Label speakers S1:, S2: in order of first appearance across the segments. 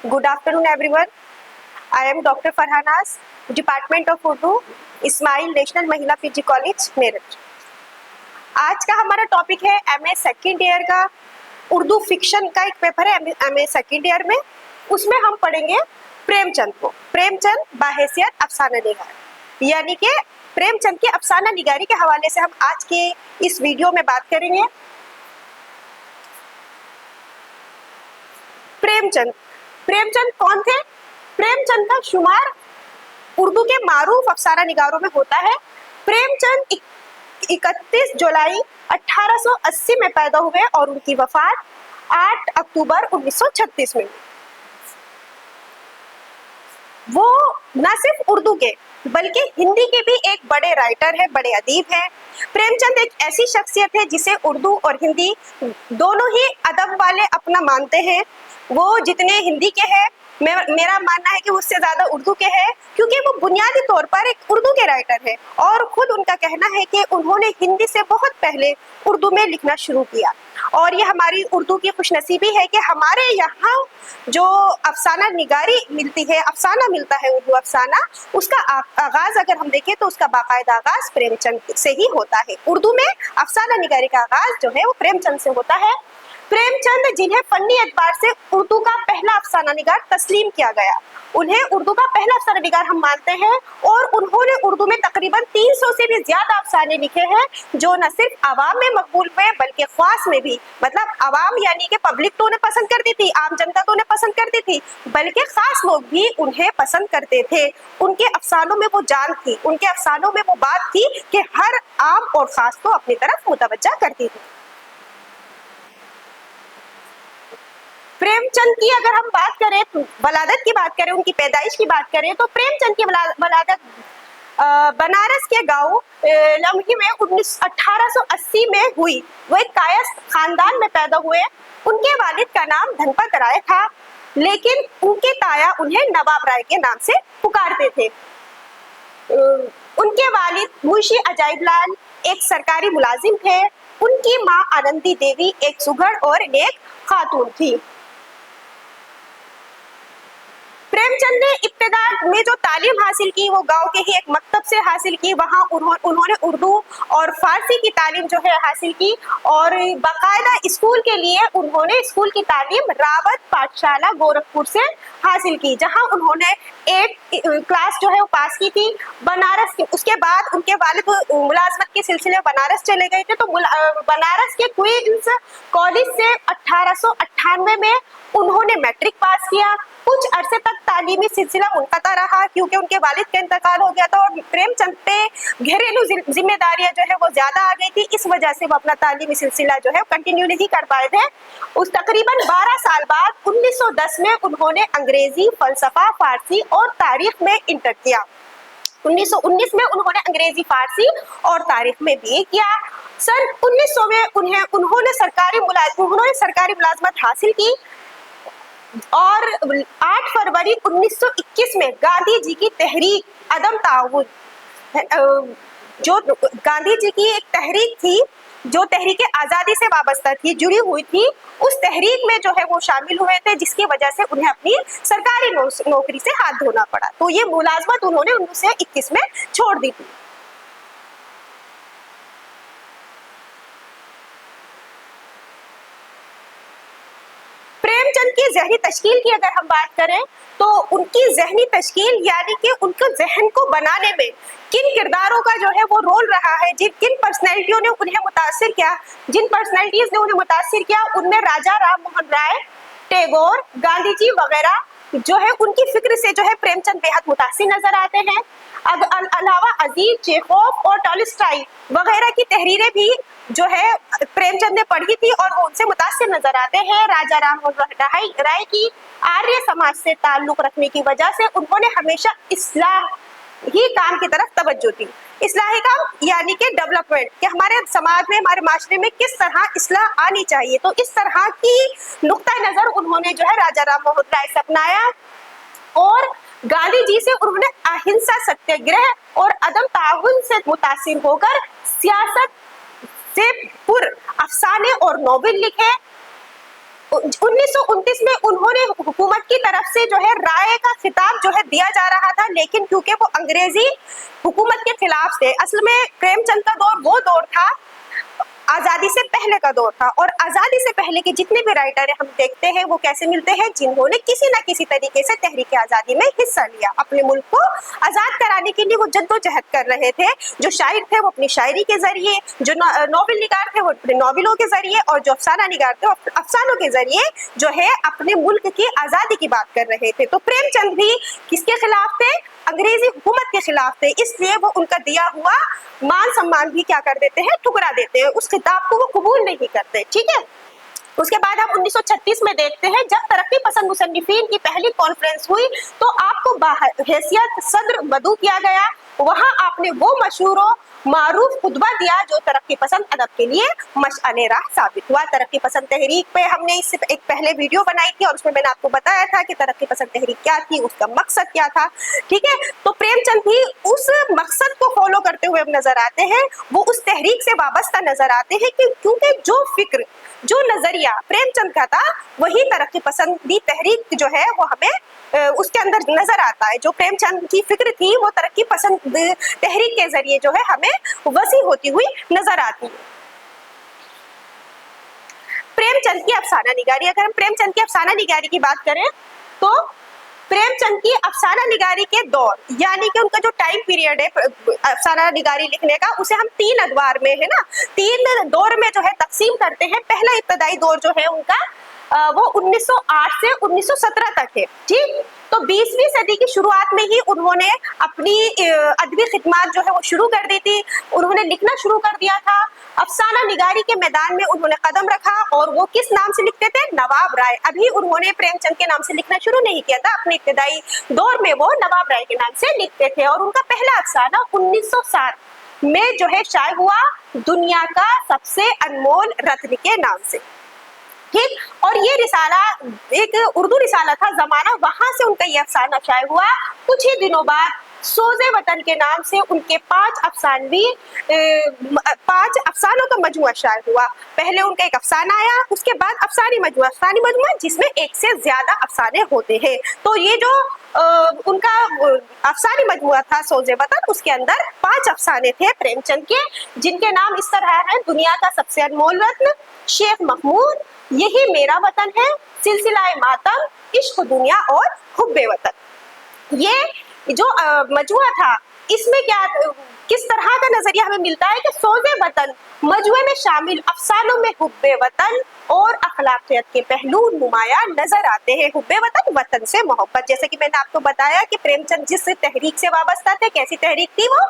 S1: Good afternoon, everyone. I am Dr. Farhanas, Department of Urdu, Ismail national महिला PG college Meerut. आज का हमारा topic है एमए सेकेंड ईयर का उर्दू फिक्शन का एक पेपर है एमए सेकेंड ईयर में। उसमें हम पढ़ेंगे प्रेमचंद को। प्रेमचंद बाहैसियत अफसाना निगार, यानी कि प्रेमचंद की अफसाना निगारी के हवाले से हम आज के इस वीडियो में बात करेंगे। प्रेमचंद कौन थे? प्रेमचंद का शुमार उर्दू के मारूफ अफसाना निगारों में होता है। प्रेमचंद 31 जुलाई 1880 में पैदा हुए और उनकी वफात 8 अक्टूबर 1936 में। वो न सिर्फ उर्दू के बल्कि हिंदी के भी एक बड़े राइटर है, बड़े अदीब हैं। प्रेमचंद एक ऐसी शख्सियत है जिसे उर्दू और हिंदी दोनों ही अदब वाले अपना मानते हैं। वो जितने हिंदी के हैं, मेरा मानना है कि उससे ज्यादा उर्दू के हैं, क्योंकि वो बुनियादी तौर पर एक उर्दू के राइटर है और खुद उनका कहना है कि उन्होंने हिंदी से बहुत पहले उर्दू में लिखना शुरू किया। और ये हमारी उर्दू की खुशनसीबी है कि हमारे यहाँ जो अफसाना निगारी मिलती है, अफसाना मिलता है, उर्दू अफसाना, उसका आगाज अगर हम देखें तो उसका बाकायदा आगाज प्रेमचंद से ही होता है। उर्दू में अफसाना निगारी का आगाज जो है वो प्रेमचंद से होता है। प्रेमचंद जिन्हें फन्नी एतबार से उर्दू का पहला अफसाना निगार तस्लीम किया गया, उन्हें उर्दू का पहला अफसाना निगार हम मानते हैं। और उन्होंने उर्दू में तकरीबन 300 से भी ज्यादा अफसाने लिखे हैं, जो न सिर्फ आवाम में मकबूल हुए बल्कि ख्वास में भी, मतलब आवाम यानी कि पब्लिक तो उन्हें पसंद करती थी, आम जनता तो उन्हें पसंद करती थी, बल्कि खास लोग भी उन्हें पसंद करते थे। उनके अफसानों में वो जान थी, उनके अफसानों में वो बात थी कि हर आम और खास को अपनी तरफ मुतवज्जा करती थी। प्रेमचंद की अगर हम बात करें, वलादत की बात करें, उनकी पैदाइश की बात करें, तो प्रेमचंद की वलादत बनारस के गांव लम्ही में 1880 में हुई। वो एक कायस्थ खानदान में पैदा हुए। उनके वालिद का नाम धनपत राय था, लेकिन उनके ताया उन्हें नवाब राय के नाम से पुकारते थे। उनके वालिद मुंशी अजाइब लाल एक सरकारी मुलाजिम थे। उनकी माँ आनंदी देवी एक सुघड़ और नेक खातून थी। प्रेमचंद ने इब्तिदा में जो तालीम हासिल की वो गांव के ही एक मकतब से हासिल की। वहां उन्होंने उर्दू और फारसी की तालीम जो है हासिल की, और बाकायदा स्कूल के लिए उन्होंने स्कूल की तालीम रावत पाठशाला गोरखपुर से हासिल की, जहां उन्होंने 8 क्लास जो है वो पास की थी। बनारस के उसके बाद उनके वालिद मुलाजमत के सिलसिले में बनारस चले गए थे, तो बनारस के क्वींस कॉलेज से 1898 में उन्होंने मैट्रिक पास किया। कुछ अरसे तक तालीमी सिलसिला मुनक़ता रहा, क्योंकि उनके वालिद का इंतकाल हो गया था और प्रेमचंद पे घरेलू जिम्मेदारियां जो है वो ज्यादा आ गई थी। इस वजह से वो अपना तालीमी सिलसिला जो है कंटिन्यू नहीं कर पाए थे। उस तकरीबन 12 साल बाद 1910 में उन्होंने अंग्रेजी, फलसफा, फारसी और तारीख में इंटर किया। 1919 में उन्होंने अंग्रेजी, फारसी और तारीख में बीए किया। सन 1900 में उन्होंने सरकारी मुलाजमत हासिल की और 8 फरवरी 1921 में गांधी जी की तहरीक अदम ताउन, जो गांधी जी की एक तहरीक थी जो तहरीक आज़ादी से वाबस्ता थी, जुड़ी हुई थी, उस तहरीक में जो है वो शामिल हुए थे, जिसकी वजह से उन्हें अपनी सरकारी नौकरी से हाथ धोना पड़ा। तो ये मुलाजमत उन्होंने 1921 में छोड़ दी थी। प्रेमचंद की ज़हनी तश्कील की अगर हम बात करें तो उनकी ज़हनी तश्कील यानी कि उनके जहन को बनाने में किन किरदारों का जो है वो रोल रहा है, किन पर्सनैलिटियों ने उन्हें मुतासिर किया, जिन पर्सनैलिटीज ने उन्हें मुतासिर किया, उनमें राजा राम मोहन राय, टैगोर, गांधी जी वगैरह जो है उनकी फिक्र से जो है प्रेमचंद बेहद मुतासिर नजर आते हैं। अलावा अजीज, चेखोव और टॉलस्टॉय वगैरह की तहरीरें भी जो है प्रेमचंद ने पढ़ी थी और वो उनसे मुतासिर नजर आते हैं। राजा राम मोहन राय की आर्य समाज से ताल्लुक रखने की वजह से उन्होंने हमेशा इस्लाह ही काम की तरफ तवज्जो दी। इस्लाही काम यानी कि डेवलपमेंट, कि हमारे समाज में, हमारे माशरे में किस तरह इस्लाह आनी चाहिए, तो इस तरह की नुक्ता नजर उन्होंने जो है राजा राम मोहन राय से अपनाया। और गांधी जी से उन्होंने अहिंसा, सत्याग्रह और अदम ताउन से मुतासिर होकर सियासत से पुर अफसाने और नोवेल लिखे। 1929 में उन्होंने हुकूमत की तरफ से जो है राय का खिताब जो है दिया जा रहा था, लेकिन क्योंकि वो अंग्रेजी हुकूमत के खिलाफ थे। असल में प्रेमचंद का दौर वो दौर था, आजादी से पहले का दौर था, और आजादी से पहले के जितने भी राइटर हम देखते हैं वो कैसे मिलते हैं, जिन्होंने किसी ना किसी तरीके से तहरीक आजादी में हिस्सा लिया, अपने मुल्क को आजाद कराने के लिए वो जद्दोजहद कर रहे थे। जो शायर थे वो अपनी शायरी के जरिए, जो नॉवल निगार थे वो अपने नॉवलों के जरिए, और जो अफसाना निगार थे वो अफसानों के जरिए जो है अपने मुल्क की आजादी की बात कर रहे थे। तो प्रेमचंद भी किसके खिलाफ थे? अंग्रेजी हुकूमत के खिलाफ थे, इसलिए वो उनका दिया हुआ मान सम्मान भी क्या कर देते हैं, ठुकरा देते हैं, उस खिताब को वो कबूल नहीं करते। ठीक है, उसके बाद हम 1936 में देखते हैं, जब तरक्की पसंद मुसन्निफीन की पहली कॉन्फ्रेंस हुई तो आपको हैसियत सदर मदऊ किया गया। वहां आपने वो मशहूर मारूफ खुतबा दिया जो तरक्की पसंद अदब के लिए मशअले राह साबित हुआ। तरक्की पसंद तहरीक पे हमने इससे एक पहले वीडियो बनाई थी और उसमें मैंने आपको बताया था कि तरक्की पसंद तहरीक क्या थी, उसका मकसद क्या था। ठीक है, तो प्रेमचंद भी उस मकसद को फॉलो करते हुए नजर आते हैं, वो उस तहरीक से वाबस्ता नजर आते हैं कि क्योंकि जो फिक्र, जो नजरिया प्रेमचंद का था, वही तरक्की पसंदी तहरीक जो है वो हमें उसके अंदर नजर आता है। जो प्रेमचंद की फिक्र थी वो तरक्की पसंद तहरीक के जरिए जो है हमें वसी होती हुई नजर आती है। प्रेमचंद की अफसाना निगारी, अगर हम प्रेमचंद की अफसाना निगारी की बात करें तो प्रेमचंद की अफसाना निगारी के दौर, यानी कि उनका जो टाइम पीरियड है अफसाना निगारी लिखने का, उसे हम 3 अदवार में है ना, 3 दौर में जो है तकसीम करते हैं। पहला इब्तदाई दौर जो है उनका वो 1908 से 1917 तक है। ठीक, तो 20वीं सदी की शुरुआत में ही उन्होंने अपनी अदबी खिदमत जो है वो शुरू कर दी थी, उन्होंने लिखना शुरू कर दिया था। अफसाना निगारी के मैदान में उन्होंने कदम रखा, और वो किस नाम से लिखते थे? नवाब राय। अभी उन्होंने प्रेमचंद के नाम से लिखना शुरू नहीं किया था, अपने इब्तदाई दौर में वो नवाब राय के नाम से लिखते थे। और उनका पहला अफसाना 1907 में जो है शाये हुआ, दुनिया का सबसे अनमोल रत्न के नाम से। ठीक, और ये रिसाला एक उर्दू रिसाला था जमाना, वहां से उनका ये अफसाना शाये हुआ। कुछ ही दिनों बाद सोज़े वतन के नाम से उनके 5 अफसानों का मजमुआ शाये हुआ। पहले उनका एक अफसाना आया, उसके बाद अफसानी मजमुआ जिसमें 1 से ज्यादा अफसाने होते हैं। तो ये जो उनका अफसानी मजमुआ था सोज़े वतन, उसके अंदर 5 अफसाने थे प्रेमचंद के, जिनके नाम इस तरह है: दुनिया का सबसे अनमोल रत्न, शेख महमूद, यही मेरा वतन है, सिलसिलाए मातम, इश्क दुनिया और हुब्बे वतन। ये जो मजमुआ था, इसमें क्या किस तरह का नजरिया हमें मिलता है कि सोज़े वतन मजमुए में शामिल अफसानों में हुब्बे वतन और अखलाकियत के पहलू नुमाया नजर आते हैं। हुब्बे वतन, वतन से मोहब्बत, जैसे कि मैंने आपको बताया कि प्रेमचंद जिस तहरीक से वाबस्ता थे, कैसी तहरीक थी वो?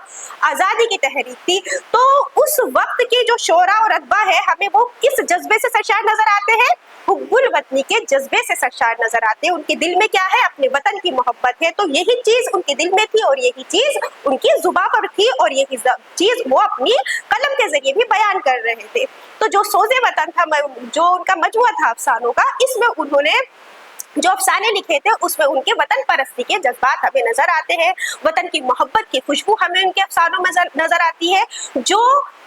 S1: आजादी की तहरीक थी। तो उस वक्त की जो शोरा और अदबा है, हमें वो किस जज्बे से सरशार नजर आते हैं? हुब्बुल वतनी के जज्बे से सरशार नजर आते हैं। उनके दिल में क्या है? अपने वतन की मोहब्बत है। तो यही चीज उनके दिल में थी, और यही चीज उनकी जुबान पर थी, और यही चीज वो अपनी कलम के जरिए भी बयान कर रहे थे। तो जो सोज़े वतन था, जो उनका मजमुआ था अफसानों का, इसमें उन्होंने जो अफसाने लिखे थे उसमें उनके वतन परस्ती के जज्बात हमें नजर आते हैं, वतन की मोहब्बत की खुशबू हमें उनके अफसानों में नजर आती है। जो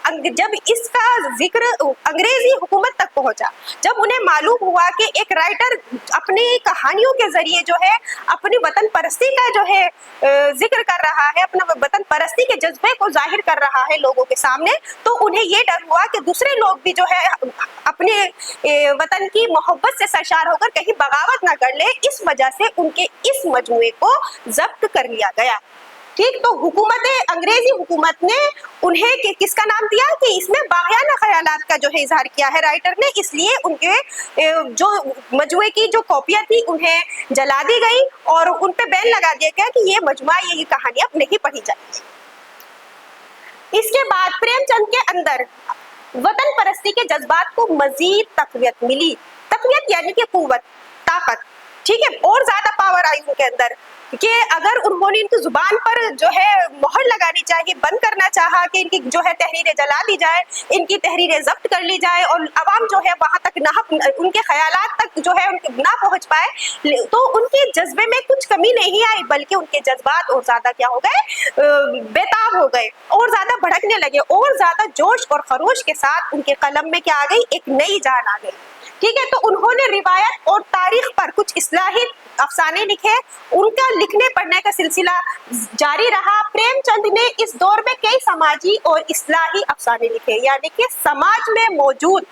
S1: जब इसका जिक्र अंग्रेजी हुकूमत तक पहुंचा, जब उन्हें मालूम हुआ कि एक राइटर अपनी कहानियों के जरिए जो है अपनी वतन परस्ती का जो है जिक्र कर रहा है, अपना वतन परस्ती के जज्बे को जाहिर कर रहा है लोगों के सामने, तो उन्हें ये डर हुआ कि दूसरे लोग भी जो है अपने वतन की मोहब्बत से सरशार होकर कहीं बगावत ना कर ले। इस वजह से उनके इस मजमुए को जब्त कर लिया गया। ठीक, तो अंग्रेजी हुकूमत ने उन्हें किसका नाम दिया कि इसमें बाग़ियाना ख्यालात का जो है इजहार किया है राइटर ने, इसलिए उनके जो मजमुए की जो कॉपियां थी उन्हें जला दी गई और उन पे बैन लगा दिया गया कि ये मजमुआ, ये कहानियां नहीं पढ़ी जाएगी। इसके बाद प्रेमचंद के अंदर वतन परस्ती के जज्बात को मजीद तक़वियत मिली। तक़वियत यानी कि कुव्वत, ताकत। ठीक है, और ज्यादा पावर आई उनके अंदर कि अगर उन्होंने इनकी जुबान पर जो है मोहर लगानी चाहिए, बंद करना चाहा कि इनकी जो है तहरीरें जला दी जाए, इनकी तहरीरें जब्त कर ली जाए और अवाम जो है वहां तक ना, उनके ख्यालात तक जो है उनके ना पहुंच पाए, तो उनके जज्बे में कुछ कमी नहीं आई, बल्कि उनके जज्बात और ज्यादा क्या हो गए, बेताब हो गए, और ज्यादा भड़कने लगे, और ज्यादा जोश और खरोश के साथ उनके कलम में क्या आ गई, एक नई जान आ गई। ठीक है। तो उन्होंने रिवायत और तारीख पर कुछ इस्लाही अफसाने लिखे, उनका लिखने पढ़ने का सिलसिला जारी रहा। प्रेमचंद ने इस दौर में कई समाजी और इस्लाही अफसाने लिखे, यानी कि समाज में मौजूद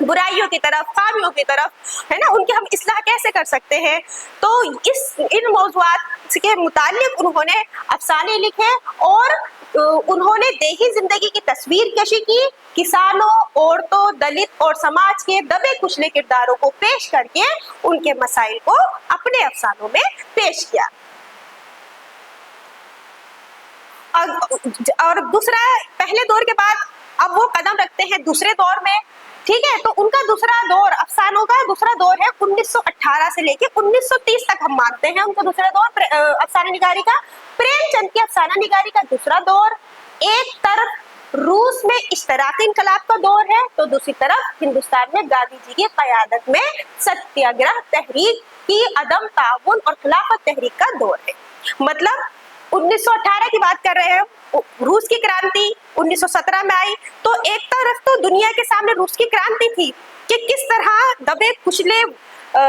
S1: बुराइयों की तरफ, खामियों की तरफ, है ना, उनके हम इस्लाह कैसे कर सकते हैं। तो इन मौज़ूआत के मुतालिक उन्होंने अफसाने लिखे और उन्होंने देही जिंदगी की तस्वीर कशी की, किसानों, औरतों, दलित और समाज के दबे कुचले किरदारों को पेश करके उनके मसाइल को अपने अफसानों में पेश किया। और दूसरा, पहले दौर के बाद अब वो कदम रखते हैं दूसरे दौर में, ठीक है। तो उनका दूसरा दौर, अफसानों का दूसरा दौर है 1918 से लेके 1930 तक हम मानते हैं उनका दूसरा दौर अफसाना निगारी का। प्रेमचंद की अफसाना निगारी का दूसरा दौर एक तरफ रूस में इश्तराकी इनकलाब का दौर है, तो दूसरी तरफ हिंदुस्तान में गांधी जी की क़यादत में सत्याग्रह तहरीक की अदम ताउन और खिलाफत तहरीक का दौर है। मतलब 1918 की बात कर रहे हैं, रूस की क्रांति 1917 में आई, तो एक तरफ तो दुनिया के सामने रूस की क्रांति थी कि किस तरह दबे कुचले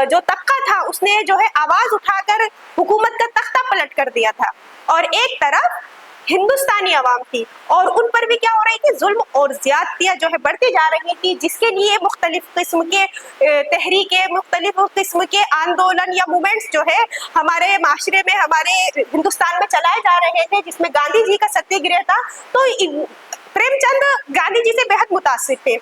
S1: जो तबका था उसने जो है आवाज उठाकर हुकूमत का तख्ता पलट कर दिया था, और एक तरफ हिंदुस्तानी आवाम थी और उन पर भी क्या हो रही थी, जुल्म और ज्यादतियां जो है बढ़ती जा रही थी, जिसके लिए मुख्तलिफ किस्म के तहरीकें, मुख्तलिफ किस्म के आंदोलन या मूवमेंट्स जो है हमारे माशरे में, हमारे हिंदुस्तान में चलाए जा रहे थे, जिसमें गांधी जी का सत्याग्रह था। तो प्रेमचंद गांधी जी से बेहद मुतासिर थे,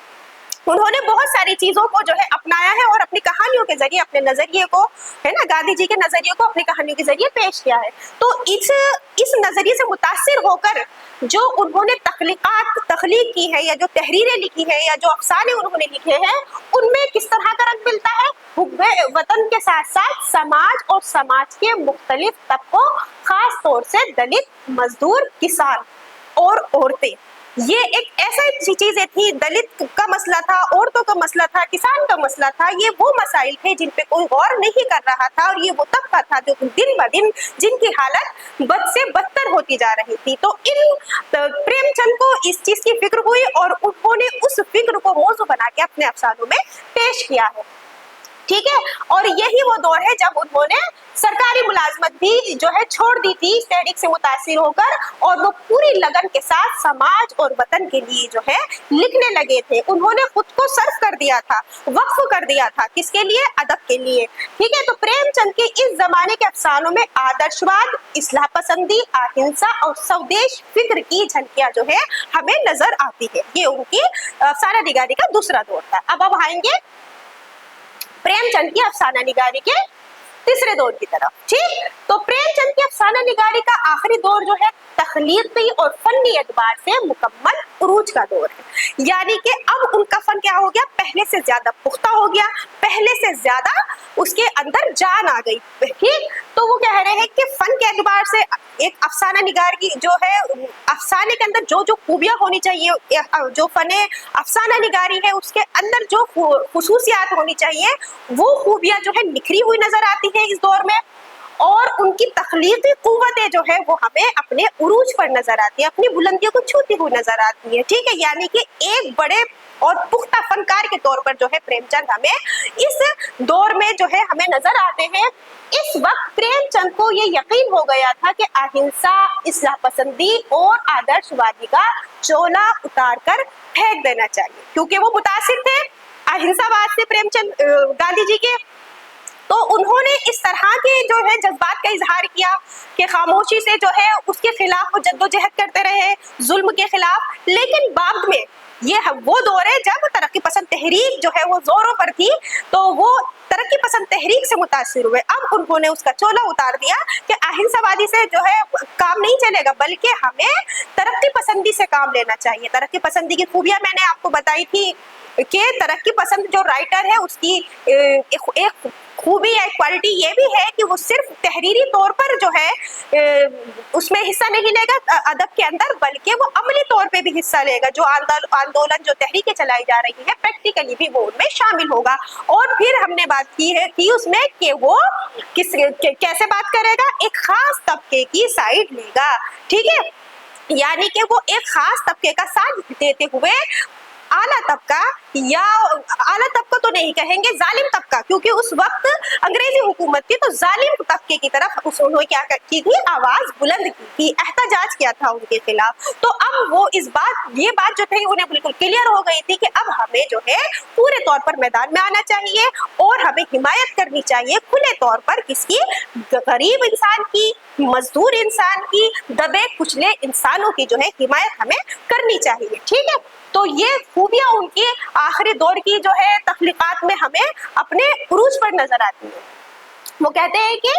S1: उन्होंने बहुत सारी चीजों को जो है अपनाया है और अपनी कहानियों के जरिए अपने नजरिए को, है ना, गांधी जी के नजरिए को अपनी कहानियों के जरिए पेश किया है। तो इस नजरिए से मुतासिर होकर जो उन्होंने तख्लीक की है या जो तहरीरें लिखी है या जो अफसाने उन्होंने लिखे हैं, उनमें किस तरह का रंग मिलता है, हुब्बे वतन के साथ साथ समाज और समाज के मुख्तलिफ तबकों, खास तौर से दलित, मजदूर, किसान और औरतें। ये एक ऐसी चीजें थी, दलित का मसला था, औरतों का मसला था, किसान का मसला था, ये वो मसाइल थे जिन पे कोई गौर नहीं कर रहा था, और ये वो तबका था जो दिन ब दिन जिनकी हालत बद से बदतर होती जा रही थी। तो प्रेमचंद को इस चीज की फिक्र हुई और उन्होंने उस फिक्र को मौजू बना के अपने अफसानों में पेश किया है, ठीक है। और यही वो दौर है जब उन्होंने सरकारी मुलाजमत भी जो है छोड़ दी थी इस तहरीक से मुतासिर होकर, और वो पूरी लगन के साथ समाज और वतन के लिए जो है लिखने लगे थे। उन्होंने खुद को सर्फ कर दिया था, वक्फ कर दिया था, किसके लिए, अदब के लिए, ठीक है। तो प्रेमचंद के इस जमाने के अफसानों में आदर्शवाद, इस्लाह पसंदी, अहिंसा और स्वदेश फिक्र की झलकियां जो है हमें नजर आती है। ये उनकी अफसाना निगारी का दूसरा दौर था। अब आएंगे प्रेमचंद की अफसाना निगारी के तीसरे दौर की तरफ, ठीक। तो प्रेमचंद की अफसाना निगारी का आखिरी दौर जो है तख्लीकी और फनी एतबार से मुकम्मल उरूज का दौर है, यानी कि अब उनका फन क्या हो गया, पहले से ज्यादा पुख्ता हो गया, पहले से ज्यादा उसके अंदर जान आ गई, ठीक। तो वो कह रहे हैं कि फन के एतबार से एक अफसाना निगार की जो है, अफसाने के अंदर जो जो खूबियां होनी चाहिए, जो फने अफसाना निगारी है उसके अंदर जो खुसूसियात होनी चाहिए, वो खूबियां जो है निखरी हुई नजर आती है इस दौर में, और उनकी तख्लीकी कुव्वतें जो है वो हमें अपने उरूज पर नजर आती है, अपनी बुलंदियों को छूती हुई नजर आती है, ठीक है। यानी कि एक बड़े और पुख्ता फनकार के तौर पर जो है प्रेमचंद हमें इस दौर में जो है हमें नजर आते हैं। इस वक्त प्रेमचंद को ये यकीन हो गया था कि अहिंसा, इस्लाह पसंदी और आदर्शवादी का चोला उतार कर फेंक देना चाहिए, क्योंकि वो मुतासिर थे अहिंसावाद से प्रेमचंद गांधी जी के। तो उन्होंने इस तरह के जो है जज्बात का इजहार किया कि खामोशी से जो है उसके खिलाफ वो जद्दोजहद करते रहे, जुल्म के खिलाफ। लेकिन बाद में ये वो दौर है जब तरक्की पसंद तहरीक जो है वो जोरों पर थी, तो वो तरक्की पसंद तहरीक से मुतासिर हुए। अब उन्होंने उसका चोला उतार दिया कि अहिंसावादी से जो है काम नहीं चलेगा, बल्कि हमें तरक्की पसंदी से काम लेना चाहिए। तरक्की पसंदी की खूबियां मैंने आपको बताई थी कि तरक्की पसंद जो राइटर है उसकी एक खूबी या क्वालिटी ये भी है कि वो सिर्फ तहरीरी तौर पर जो है उसमें हिस्सा नहीं लेगा अदब के अंदर, बल्कि वो अमली तौर पे भी हिस्सा लेगा। जो आंदोलन जो तहरीकें चलाई जा रही है प्रैक्टिकली भी वो उनमें शामिल होगा। और फिर हमने बात की है कि उसमें कि वो कैसे बात करेगा, एक खास तबके की साइड लेगा, ठीक है। यानी कि वो एक खास तबके का साथ देते हुए आला तबका, या आला तबका तो नहीं कहेंगे, जालिम तबका, क्योंकि उस वक्त अंग्रेजी हुकूमत थी तो जालिम तबके की तरफ उन्होंने क्या की थी, आवाज बुलंद की थी, एहतजाज किया था उनके खिलाफ। तो अब वो ये बात जो थी उन्हें बिल्कुल क्लियर हो गई थी कि अब हमें जो है पूरे तौर पर मैदान में आना चाहिए और हमें हिमायत करनी चाहिए खुले तौर पर किसकी, गरीब इंसान की, मजदूर इंसान की, दबे कुचले इंसानों की जो है हिमायत हमें करनी चाहिए। ठीक है, तो ये खूबियां उनकी आखिरी दौर की जो है तख्लीकात में हमें अपने उरूज पर नजर आती है। वो कहते हैं कि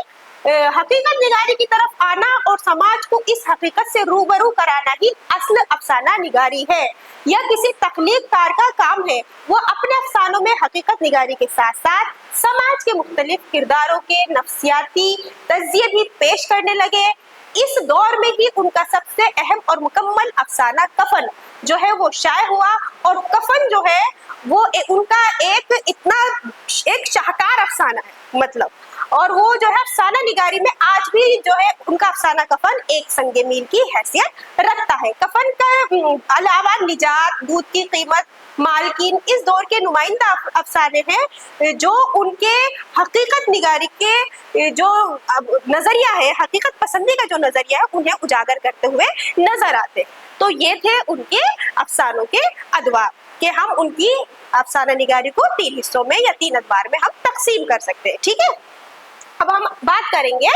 S1: हकीकत निगारी की तरफ आना और समाज को इस हकीकत से रूबरू कराना ही असल अफसाना निगारी है। यह किसी तख्लीककार का काम है, वो अपने अफसानों में हकीकत निगारी के साथ साथ समाज के मुख्तलिफ किरदारों के नफ्सियाती तज़्किये भी पेश करने लगे। इस दौर में ही उनका सबसे अहम और मुकम्मल अफसाना कफन जो है वो शाये हुआ, और कफन जो है वो उनका एक शाहकार अफसाना है मतलब, और वो जो है अफसाना निगारी में आज भी जो है उनका अफसाना कफन एक संगे मील की हैसियत रखता है। कफन का अलावा निजात, दूध की कीमत, मालकिन इस दौर के नुमाइंदा अफसाने हैं जो उनके हकीकत निगारी के जो नजरिया है, हकीकत पसंदी का जो नजरिया है उन्हें उजागर करते हुए नजर आते। तो ये थे उनके अफसानों के अदवार कि हम उनकी अफसाना निगारी को 3 हिस्सों में या 3 अदवार में हम तकसीम कर सकते हैं। ठीक है, अब हम बात करेंगे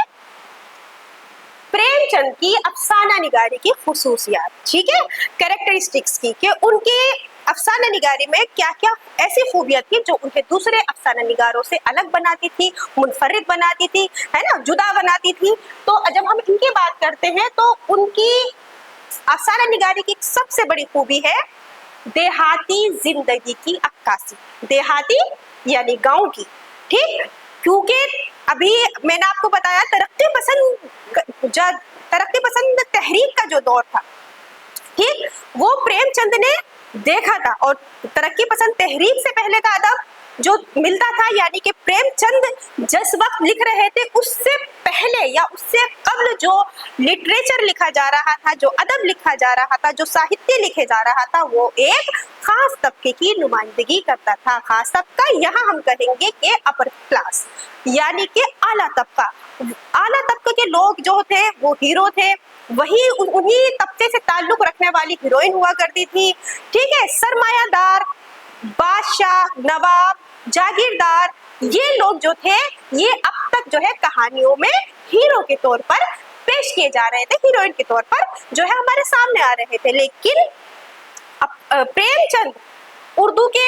S1: प्रेमचंद की अफसाना निगारी की खुसूसियात, ठीक है, कैरेक्टरिस्टिक्स की, कि उनके अफसाना निगारी में क्या क्या ऐसी खूबियां थी जो उन्हें दूसरे अफसाना निगारों से अलग बनाती थी, मुनफरिद बनाती थी, है ना, जुदा बनाती थी। तो जब हम इनकी बात करते हैं तो उनकी अफसाना निगारी की सबसे बड़ी खूबी है देहाती जिंदगी की अक्कासी, देहाती यानी गांव की। ठीक, क्योंकि अभी मैंने आपको बताया तरक्की पसंद तहरीक का जो दौर था, ठीक, वो प्रेमचंद ने देखा था, और तरक्की पसंद तहरीक से पहले का अदब जो मिलता था, यानी कि प्रेमचंद जिस वक्त लिख रहे थे उससे पहले या उससे कबल जो लिटरेचर लिखा जा रहा था, जो अदब लिखा जा रहा था, जो साहित्य लिखे जा रहा था, वो एक खास तबके की नुमाइंदगी करता था। खास तबका यहाँ हम कहेंगे कि अपर क्लास, यानी कि आला तबका। आला तबके के लोग जो थे वो हीरो थे, वही उन्हीं तबके से ताल्लुक रखने वाली हीरोइन हुआ करती थी। ठीक है, सरमायादार, बादशाह, नवाब, जागीरदार, ये लोग जो थे ये अब तक जो है कहानियों में हीरो के तौर पर पेश किए जा रहे थे, हीरोइन के तौर पर जो है हमारे सामने आ रहे थे। लेकिन प्रेमचंद उर्दू के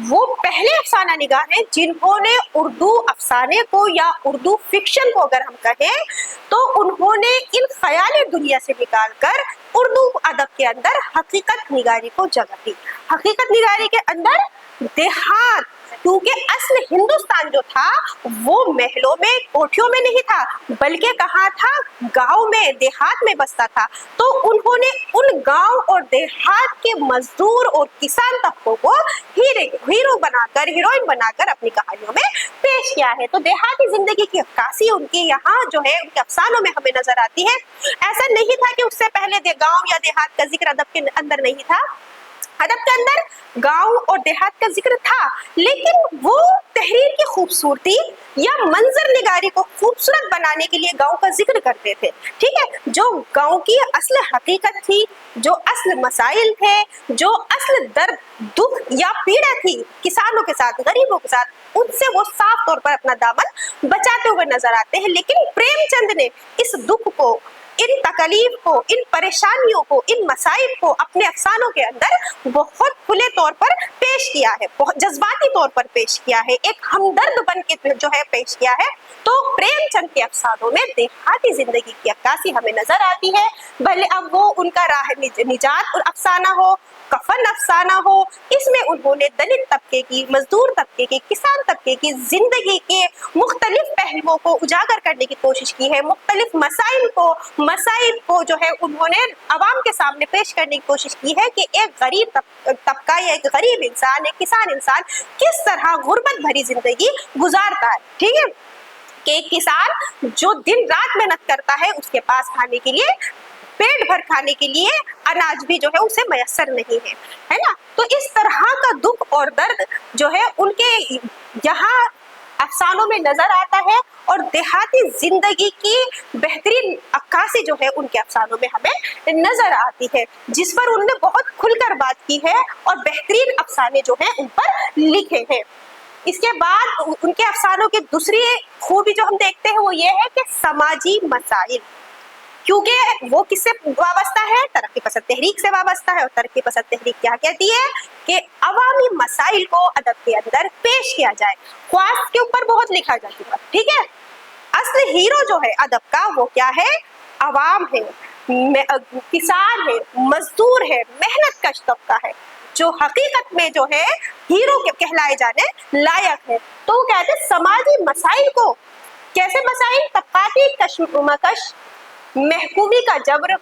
S1: वो पहले अफसाना निगार हैं जिन्होंने उर्दू अफसाने को या उर्दू फिक्शन को अगर हम कहें तो उन्होंने इन ख्याली दुनिया से निकालकर उर्दू अदब के अंदर हकीकत निगारी को जगह दी। हकीकत निगारी के अंदर देहात, क्योंकि असल हिंदुस्तान जो था वो महलों में, कोठियों में नहीं था, बल्कि कहाँ था, गांव में, देहात में बसता था। तो उन्होंने उन गांव और देहात के मजदूर और किसान तबकों को हीरो बनाकर, हीरोइन बनाकर अपनी कहानियों में पेश किया है। तो देहाती जिंदगी की अक्कासी उनके यहाँ जो है उनके अफसानों में हमें नजर आती है। ऐसा नहीं था कि उससे पहले गांव या देहात का जिक्र अदब के अंदर नहीं था, अदब के अंदर गांव और देहात का जिक्र था, लेकिन वो तहरीर की खूबसूरती या मंजर निगारी को खूबसूरत बनाने के लिए गांव का जिक्र करते थे। ठीक है, जो गांव की असल हकीकत थी, जो असल मसाइल थे, जो असल दर्द, दुख या पीड़ा थी किसानों के साथ, गरीबों के साथ, उनसे वो साफ तौर पर अपना दामन बचाते हुए नजर आते हैं। लेकिन प्रेमचंद ने इस दुख को, इन तकलीफ को, इन परेशानियों को, इन मसाइल को अपने अफसानों के अंदर बहुत खुले तौर पर पेश किया है, बहुत जज्बाती तौर पर पेश किया है, एक हमदर्द बन के जो है पेश किया है। तो प्रेमचंद के अफसानों में देहाती जिंदगी की अक्कासी हमें नजर आती है, भले अब वो उनका राह निजात और अफसाना हो, कफन अफसाना हो, इसमें उन्होंने दलित तबके की, मजदूर तबके की, किसान तबके की जिंदगी के मुख्तलिफ पहलुओं को उजागर करने की कोशिश की है। मुख्तलिफ मसाइल को जो है उन्होंने अवाम के सामने पेश करने की कोशिश की है कि एक गरीब तबका या एक गरीब इंसान, एक किसान इंसान किस तरह गुर्बत भरी जिंदगी गुजारता है। ठीक है, कि किसान जो दिन रात मेहनत करता है उसके पास खाने के लिए पेट भर खाने के लिए अनाज भी जो है उसे मयसर नहीं है ना। तो इस तरह का दुख और दर्द जो है उनके यहाँ अफसानों में नजर आता है, और देहाती जिंदगी की बेहतरीन अक्कासी जो है उनके अफसानों में हमें नजर आती है, जिस पर उन्होंने बहुत खुलकर बात की है और बेहतरीन अफसाने जो है उन पर लिखे हैं। इसके बाद उनके अफसानों की दूसरी खूबी जो हम देखते हैं वो ये है कि समाजी मसाइल, क्योंकि वो किससे वाबस्ता है, तरक्की पसंद तहरीक से वाबस्ता है। और तरक्की पसंद तहरीक क्या कहती है कि अवामी मसाइल को अदब के अंदर पेश किया जाए, ख्वास के ऊपर बहुत लिखा जा चुका, ठीक है। असली हीरो जो है अदब का वो क्या है, अवाम है, किसान है, मजदूर है, मेहनत कश तबका है, जो हकीकत में जो है हीरो के कहलाए जाने लायक है। तो वो कहते हैं समाजी मसाइल को, कैसे मसाइल, तबकाती कशमकश, महकूमी का जबर,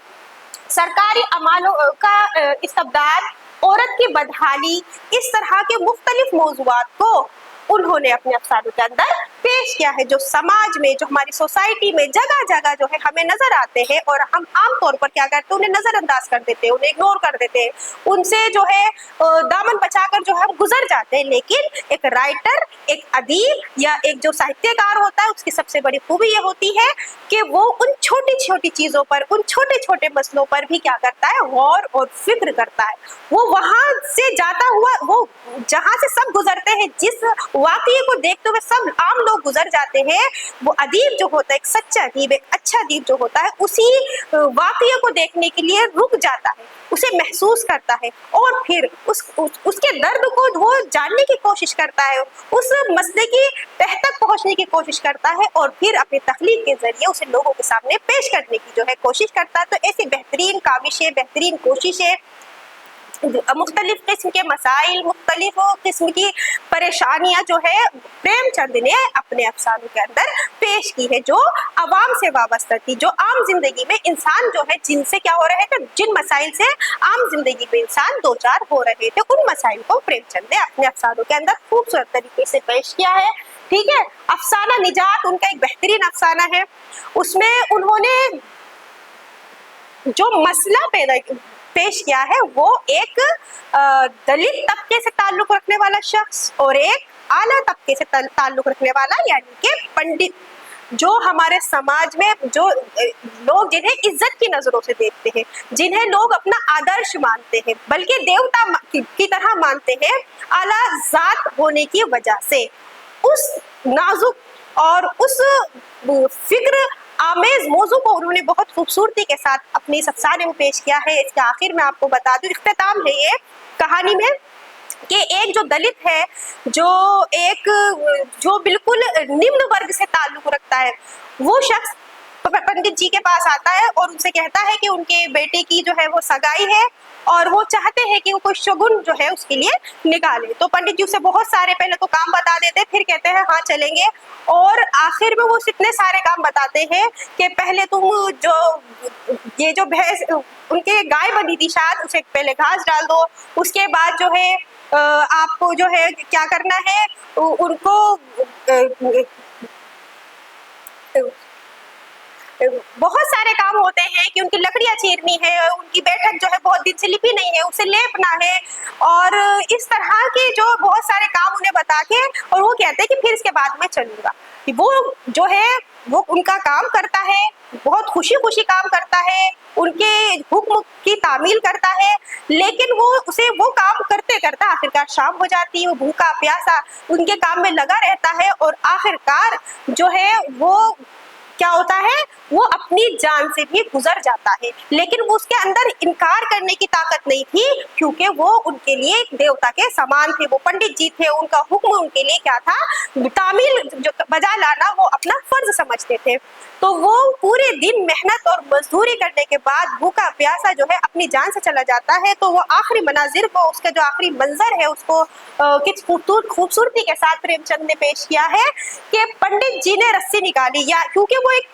S1: सरकारी अमालों का इस्तबदाद, औरत की बदहाली, इस तरह के मुख्तलिफ मौज़ूआत को उन्होंने अपने अफसानों के अंदर पेश किया है, जो समाज में, जो हमारी सोसाइटी में जगह जगह जो है हमें नजर आते हैं, और हम आम तौर पर क्या करते हैं, उन्हें नजरअंदाज कर देते हैं, उन्हें इग्नोर कर देते हैं, उनसे जो है दामन बचाकर जो है हम गुजर जाते हैं। लेकिन एक राइटर, एक अदीब या एक जो साहित्यकार होता है, उसकी सबसे बड़ी खूबी ये होती है कि वो उन छोटी छोटी चीजों पर, उन छोटे छोटे मसलों पर भी क्या करता है, गौर और फिक्र करता है। वो वहां से जाता हुआ, वो जहां से सब गुजरते हैं, जिस वाकये को देखते हुए सब आम लोग गुजर जाते हैं, वो अदीब जो होता है, एक सच्चा अदीब, एक अच्छा अदीब जो होता है, उसी वाकये को देखने के लिए रुक जाता है, उसे महसूस करता है, और फिर उसके दर्द को वो जानने की कोशिश करता है, उस मसले की तह तक पहुंचने की कोशिश करता है, और फिर अपनी तख्लीक के जरिए उसे लोगों के सामने पेश करने की जो है कोशिश करता है। तो ऐसी बेहतरीन काविशें, बेहतरीन कोशिशें, मुख्तलिफ किस्म के मसाइल, मुख्तलिफ किस्म की परेशानियां जो है प्रेमचंद ने अपने अफसानों के अंदर पेश की है, जो अवाम से वाबस्ता थी, जो आम जिंदगी में इंसान जो है जिनसे क्या हो रहे थे, जिन मसाइल से आम जिंदगी में इंसान दो चार हो रहे थे, उन मसाइल को प्रेमचंद ने अपने अफसानों के अंदर खूबसूरत तरीके से पेश किया है, ठीक है। अफसाना निजात उनका एक बेहतरीन अफसाना है। उसमें उन्होंने जो मसला पेश किया है वो एक दलित तबके से ताल्लुक रखने वाला शख्स और एक आला तबके से ताल्लुक रखने वाला, यानी कि पंडित, जो हमारे समाज में जो लोग जिन्हें इज्जत की नजरों से देखते हैं, जिन्हें लोग अपना आदर्श मानते हैं, बल्कि देवता की तरह मानते हैं, आला जात होने की वजह से, उस नाजुक और उस फिक्र आमेज मौजू को उन्होंने बहुत खूबसूरती के साथ अपने इस अफसाने में पेश किया है। इसके आखिर में आपको बता दूं, इख्तिताम है ये कहानी में, कि एक जो दलित है, जो बिल्कुल निम्न वर्ग से ताल्लुक रखता है, वो शख्स पंडित जी के पास आता है और उनसे कहता है कि उनके बेटे की जो है वो सगाई है, और वो चाहते हैं कि वो कोई शगुन जो है उसके लिए निकाले। तो पंडित जी उसे बहुत सारे पहले तो काम बता देते हैं, फिर कहते हैं हाँ चलेंगे, और आखिर में वो इतने सारे काम बताते हैं कि पहले तुम जो भैंस, उनके गाय बनी थी शायद, उसे पहले घास डाल दो, उसके बाद जो है आपको जो है क्या करना है, उनको बहुत सारे काम होते हैं कि उनकी लकड़ियां चीरनी है, उनकी बैठक जो है बहुत दिन से लिपी नहीं है, उसे लेपना है, और इस तरह के जो बहुत सारे काम उन्हें बता के, और वो कहते हैं कि फिर इसके बाद मैं चलूंगा। वो जो है वो उनका काम करता है, बहुत खुशी खुशी काम करता है, उनके हुक्म की तामील करता है, लेकिन वो काम करते करते आखिरकार शाम हो जाती है, वो भूखा प्यासा उनके काम में लगा रहता है, और आखिरकार जो है वो क्या होता है, वो अपनी जान से भी गुजर जाता है। लेकिन वो उसके अंदर इनकार करने की ताकत नहीं थी, क्योंकि वो उनके लिए एक देवता के समान थे, वो पंडित जी थे, उनका हुक्म उनके लिए क्या था, तामील जो बजा लाना वो अपना फर्ज समझते थे। तो वो पूरे दिन मेहनत और मजदूरी करने के बाद भूखा प्यासा जो है अपनी जान से चला जाता है। तो वो आखिरी मनाजिर को, उसका जो आखिरी मंजर है, उसको किस खूबसूरती के साथ प्रेमचंद ने पेश किया है कि पंडित जी ने रस्सी निकाली, या क्योंकि वो एक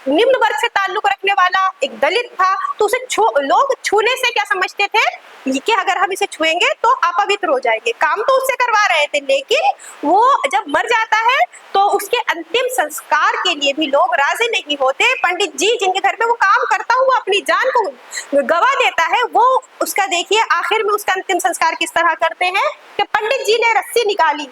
S1: निम्न वर्ग से ताल्लुक रखने वाला, एक दलित था, तो उसे लोग छूने से क्या समझते थे कि अगर हम इसे छुएंगे तो अपवित्र हो जाएंगे। काम तो उससे करवा रहे थे, लेकिन वो जब मर जाता है तो उसके अंतिम संस्कार के लिए भी लोग राजी नहीं होते। पंडित जी जिनके घर पे वो काम करता हुआ अपनी जान को गवा देता है, वो उसका देखिए आखिर में उसका अंतिम संस्कार किस तरह करते हैं कि पंडित जी ने रस्सी निकाली,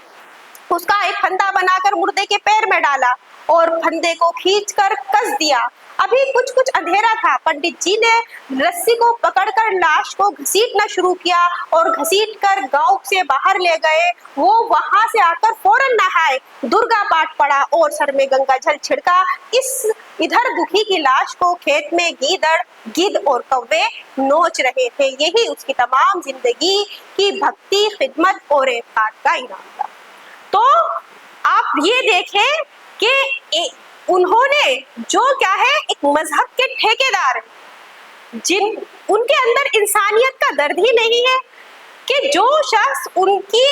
S1: उसका एक फंदा बनाकर मुर्दे के पैर में डाला और फंदे को खींचकर कस दिया। अभी कुछ कुछ अंधेरा था, पंडित जी ने रस्सी को पकड़कर लाश को घसीटना शुरू किया और घसीट कर गांव से बाहर ले गए। वो वहां से आकर फौरन नहाए, दुर्गा पाठ पढ़ा और सर में गंगा जल छिड़का। इस इधर दुखी की लाश को खेत में गीदड़, गिद्ध और कौवे नोच रहे थे। यही उसकी तमाम जिंदगी की भक्ति, खिदमत और एकात का इनाम था। तो आप ये देखें कि उन्होंने जो क्या है, एक मजहब के ठेकेदार जिन उनके अंदर इंसानियत का दर्द ही नहीं है कि जो शख्स उनकी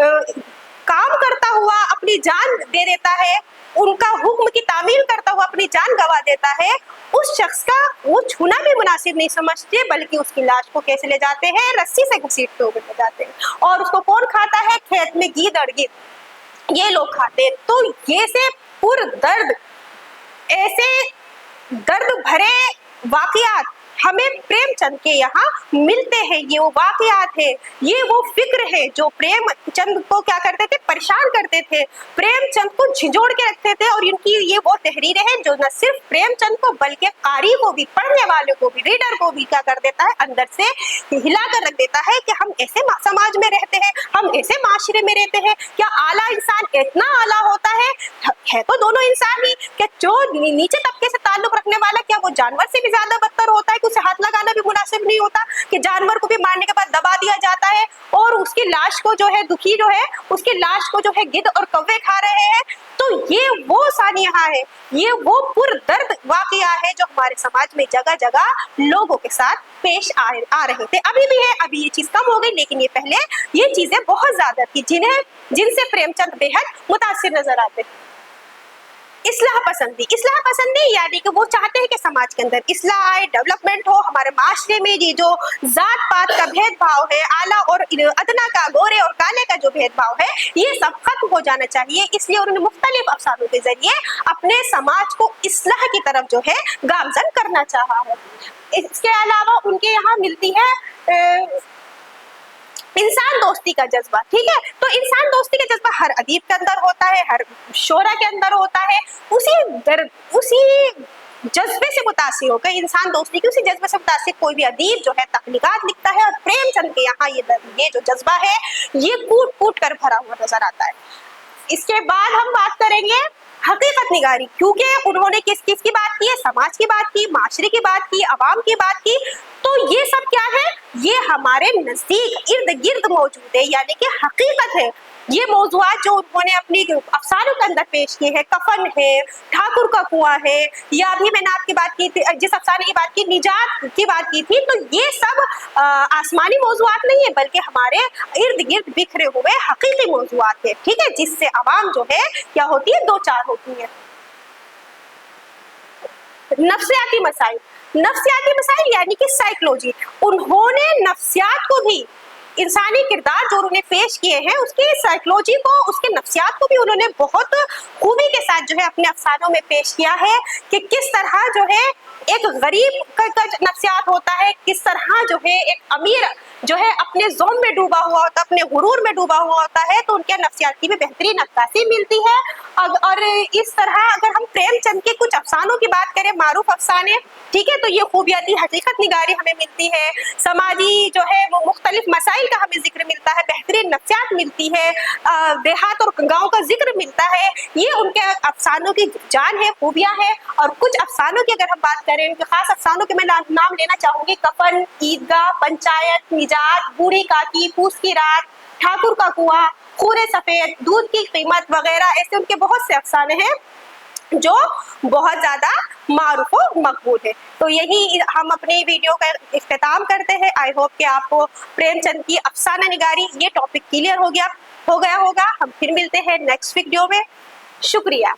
S1: काम करता हुआ अपनी जान दे देता है, उनका हुक्म की तामील करता हुआ अपनी जान गवा देता है, उस शख्स का वो छूना भी मुनासिब नहीं समझते, बल्कि उसकी लाश को कैसे ले जाते हैं, रस्सी से घसीटते हुए ले जाते हैं। और उसको कौन खाता है? खेत में गीदड़, गिद्ध, ये लोग खाते हैं। तो ये से पुर दर्द, ऐसे दर्द भरे वाकयात हमें प्रेमचंद के यहाँ मिलते हैं। ये वो वाकयात है, ये वो फिक्र है जो प्रेमचंद को क्या करते थे, परेशान करते थे, प्रेमचंद को झिझोड़ के रखते थे। और इनकी ये वो तहरीरें हैं जो न सिर्फ प्रेमचंद को बल्कि कारी को भी, पढ़ने वाले को भी, रीडर को भी क्या कर देता है, अंदर से हिला कर रख देता है कि हम ऐसे समाज में रहते हैं, हम ऐसे माशरे में रहते हैं। क्या आला इंसान इतना आला होता है तो दोनों इंसान ही, क्या जो नीचे तबके से ताल्लुक रखने वाला क्या वो जानवर से भी ज्यादा बदतर होता है? उसे हाथ लगाना भी मुनासिब नहीं होता कि जानवर को भी मारने के बाद दबा दिया जाता है और उसकी लाश को जो है, दुखी जो है, उसकी लाश को जो है गिद्ध और कौवे खा रहे हैं। तो ये वो सानिया है, ये वो पुरदर्द वाकया है जो हमारे समाज में जगह जगह लोगों के साथ पेश आ रहे थे। अभी भी है, अभी ये चीज कम हो गई, लेकिन ये पहले ये चीजें बहुत ज्यादा थी जिनसे प्रेमचंद बेहद मुतासिर नजर आते थे। इस्लाह पसंदी यानी कि वो चाहते हैं कि समाज के अंदर इस्लाह आए, डेवलपमेंट हो। हमारे माशरे में ये जो जात पात का भेदभाव है, आला और अदना का, गोरे और काले का जो भेदभाव है, ये सब खत्म हो जाना चाहिए। इसलिए उन्होंने मुख्तलिफ अफसानों के जरिए अपने समाज को इस्लाह की तरफ जो है गामजन करना चाहा है। इसके अलावा उनके यहाँ मिलती है इंसान दोस्ती का जज्बा। ठीक है, तो इंसान दोस्ती का जज्बा हर अदीब के अंदर होता है, हर शोरा के अंदर होता है। उसी जज्बे से मुतासिर होकर, इंसान दोस्ती की उसी जज्बे से मुतासिर कोई भी अदीब जो है तख्लीकात लिखता है। और प्रेमचंद के यहाँ ये जो जज्बा है, ये कूट कूट कर भरा हुआ नजर आता है। इसके बाद हम बात करेंगे हकीकत निगारी, क्योंकि उन्होंने किस किस की बात की है, समाज की बात की, माशरे की बात की, अवाम की बात की। तो ये सब क्या है, ये हमारे नजदीक इर्द गिर्द मौजूद है, यानी कि हकीकत है। ये मौजूआत जो उन्होंने अपनी अफसानों के अंदर पेश किए हैं, कफन है, ठाकुर का कुआं है, या अभी मैंने आपकी बात की थी, जिस अफसाने की बात की, निजात की बात की थी, तो ये सब आसमानी मौजूआत नहीं है, बल्कि हमारे इर्द गिर्द बिखरे हुए हकीकी मौजूआत है। ठीक है, जिससे अवाम जो है क्या होती है, दो चार होती है। नफ्सियाती मसाइल यानी कि साइकोलॉजी, उन्होंने नफ्सियात को भी, इंसानी किरदार जो उन्होंने पेश किए हैं उसकी साइकोलॉजी को, उसके नफ्सियात को भी उन्होंने बहुत खूबी के साथ जो है अपने अफसानों में पेश किया है कि किस तरह जो है एक गरीब का नफ्सियात होता है, किस तरह जो है एक अमीर जो है अपने ज़ोम में डूबा हुआ होता है, अपने गुरूर में डूबा हुआ होता है, तो उनके नफ्सियात की भी बेहतरीन अक्कासी मिलती है। और इस तरह अगर हम प्रेमचंद के कुछ अफसानों की बात करें, मारूफ अफसाने, ठीक है, तो ये खूबियाती हकीकत निगारी हमें मिलती है, समाजी जो है वो मुख्तलिफ मसाइल का हमें जिक्र मिलता है, बेहतरीन नफ्सियात मिलती है, देहात और गाँव का जिक्र मिलता है। ये उनके अफसानों की जान है, खूबियाँ हैं। और कुछ अफसानों की अगर हम बात करें, खास अफसानों के मैं नाम लेना चाहूंगी, कफन, ईदगाह, पंचायत, निजात, बूढ़ी काकी, पूस की रात, ठाकुर का कुआं, खूरे सफेद, दूध की कीमत वगैरह, ऐसे उनके बहुत से अफसाने हैं जो बहुत ज्यादा मारूफ और मकबूल है। तो यही हम अपनी वीडियो का इख्तिताम करते हैं। आई होप कि आपको प्रेमचंद की अफसाना निगारी ये टॉपिक क्लियर हो गया होगा। हम फिर मिलते हैं नेक्स्ट वीडियो में। शुक्रिया।